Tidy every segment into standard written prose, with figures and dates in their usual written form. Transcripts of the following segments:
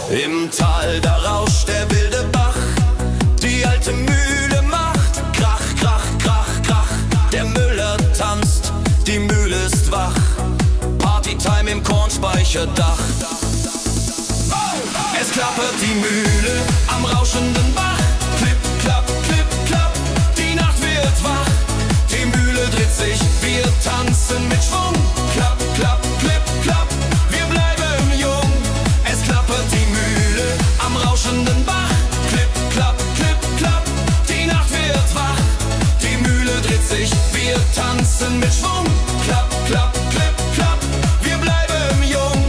Im Tal, da rauscht der wilde Bach, die alte Mühle macht Krach, Krach, Krach, Krach. Der Müller tanzt, die Mühle ist wach, Partytime im Kornspeicherdach. Es klappert die Mühle am rauschenden Bach, klipp, klapp, klipp, klapp, die Nacht wird wach. Die Mühle dreht sich, wir tanzen mit Schwung, klapp, klapp, klipp, klapp, wir bleiben jung. Es klappert die Mühle am rauschenden Bach, klipp, klapp, klipp, klapp, die Nacht wird wach. Die Mühle dreht sich, wir tanzen mit Schwung, klapp, klapp, klipp, klapp, wir bleiben jung.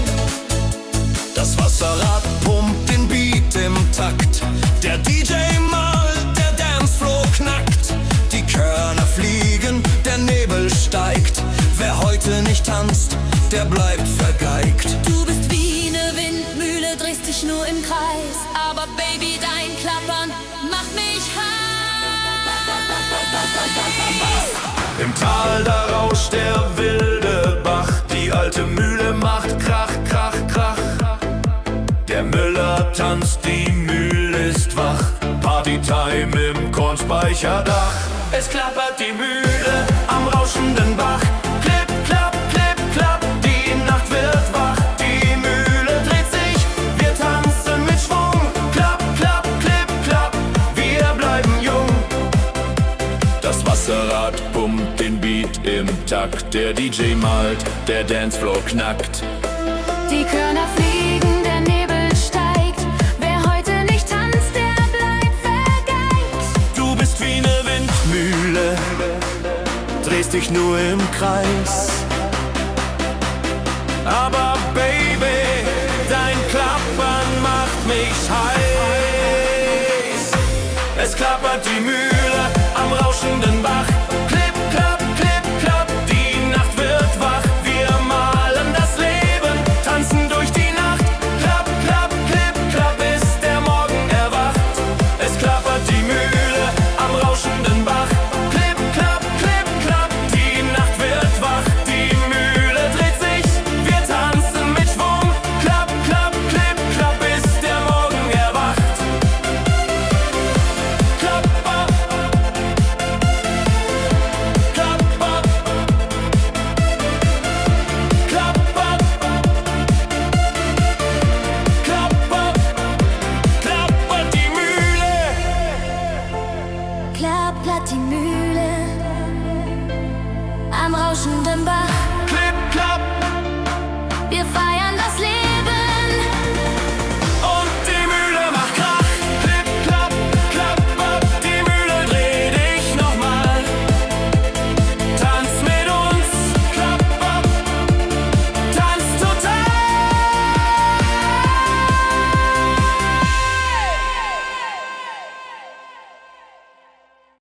Das Wasserrad pumpt den Beat im Takt, der DJ malt, der Dancefloor knackt. Die Körner fliegen, der Nebel steigt, wer heute nicht tanzt, der bleibt vergeigt. Du bist wie ne Windmühle, drehst dich nur im Kreis, aber Baby, dein Klappern macht mich heiß. Im Tal, da rauscht der wilde Bach, die alte Mühle macht Krach, Krach, Krach. Der Müller tanzt, die Mühle ist wach, Partytime im Kornspeicherdach. Es klappert die Mühle am rauschenden Bach, klipp, klapp, klipp, klapp, die Nacht wird wach. Die Mühle dreht sich, wir tanzen mit Schwung, klapp, klapp, klipp, klapp, wir bleiben jung. Das Wasserrad pumpt den Beat im Takt, der DJ malt, der Dancefloor knackt. Die Körner fliegen, der Nebel steigt, wer heute nicht tanzt, der bleibt vergeigt. Du bist wie ne Windmühle, drehst dich nur im Kreis, aber Baby, dein Klappern macht mich heiß. Es klappert die Mühle am rauschenden Bach, klipp, klapp, klipp, klapp, die Nacht wird wach. Wir malen das Leben, tanzen durch die Nacht, klapp, klapp, klipp, klapp, bis der Morgen erwacht. Es klappert die Mühle am rauschenden Bach, klipp, klapp, klipp, klapp, die Nacht wird wach. Die Mühle dreht sich, wir tanzen mit Schwung, klapp, klapp, klipp, klapp, bis der Morgen erwacht. Klapper, klapper, klapper, klapper, klappert die Mühle. Klappert die Mühle am rauschenden Bach.